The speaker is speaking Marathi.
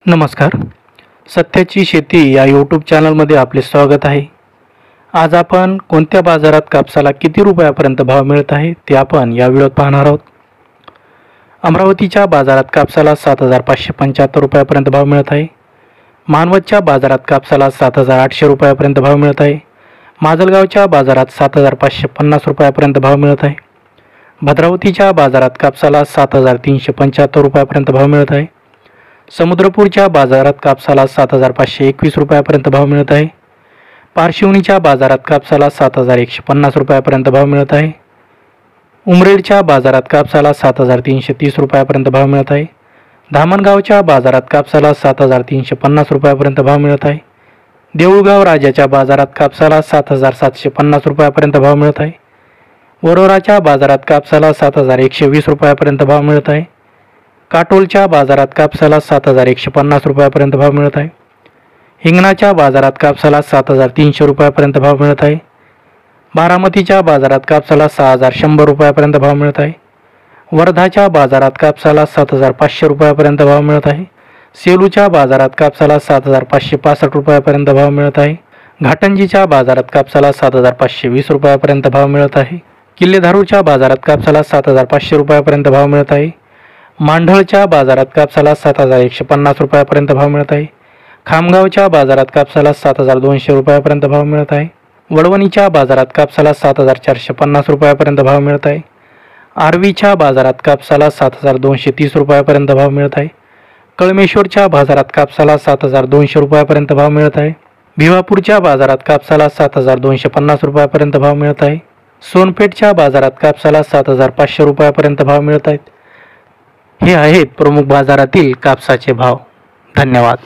नमस्कार. सत्याची शेती या यूट्यूब चॅनलमध्ये आपले स्वागत आहे. आज आपण कोणत्या बाजारात कापसाला किती रुपयापर्यंत भाव मिळत आहे ते आपण या व्हिडिओत पाहणार आहोत. अमरावतीच्या बाजारात कापसाला 7,575 रुपयापर्यंत भाव मिळत आहे. मानवतच्या बाजारात कापसाला 7,800 रुपयापर्यंत भाव मिळत आहे. माजलगावच्या बाजारात 7,550 रुपयापर्यंत भाव मिळत आहे. भद्रावतीच्या बाजारात कापसाला 7,375 रुपयापर्यंत भाव मिळत आहे. समुद्रपूरच्या बाजारात कापसाला 7,521 रुपयापर्यंत भाव मिळत आहे. पारशिवनीच्या बाजारात कापसाला 7,150 रुपयापर्यंत भाव मिळत आहे. उमरेडच्या बाजारात कापसाला 7,330 रुपयापर्यंत भाव मिळत आहे. धामणगावच्या बाजारात कापसाला 7,350 रुपयापर्यंत भाव मिळत आहे. देऊळगाव राजाच्या बाजारात कापसाला 7,750 रुपयापर्यंत भाव मिळत आहे. वरोराच्या बाजारात कापसाला 7,120 रुपयापर्यंत भाव मिळत आहे. काटोलच्या बाजारात कापसाला 7,150 रुपयापर्यंत भाव मिळत आहे. हिंगणाच्या बाजारात कापसाला 7,300 रुपयापर्यंत भाव मिळत आहे. बारामतीच्या बाजारात कापसाला 6,100 रुपयापर्यंत भाव मिळत आहे. वर्धाच्या बाजारात कापसाला 7,500 रुपयापर्यंत भाव मिळत आहे. सेलूच्या बाजारात कापसाला 7,565 रुपयापर्यंत भाव मिळत आहे. घाटंजीच्या बाजारात कापसाला 7,520 रुपयापर्यंत भाव मिळत आहे. किल्लेधारूच्या बाजारात कापसाला 7,500 रुपयापर्यंत भाव मिळत आहे. मांढळच्या बाजारात कापसाला 7,150 रुपयापर्यंत भाव मिळत आहे. खामगावच्या बाजारात कापसाला 7,200 रुपयापर्यंत भाव मिळत आहे. वडवणीच्या बाजारात कापसाला 7,450 रुपयापर्यंत भाव मिळत आहे. आर्वीच्या बाजारात कापसाला 7,230 रुपयापर्यंत भाव मिळत आहे. कळमेश्वरच्या बाजारात कापसाला 7,200 रुपयापर्यंत भाव मिळत आहे. भिवापूरच्या बाजारात कापसाला 7,250 रुपयापर्यंत भाव मिळत आहे. सोनपेठच्या बाजारात कापसाला 7,500 रुपयापर्यंत भाव मिळत आहेत. हे आहेत प्रमुख बाजारातील कापसाचे भाव. धन्यवाद.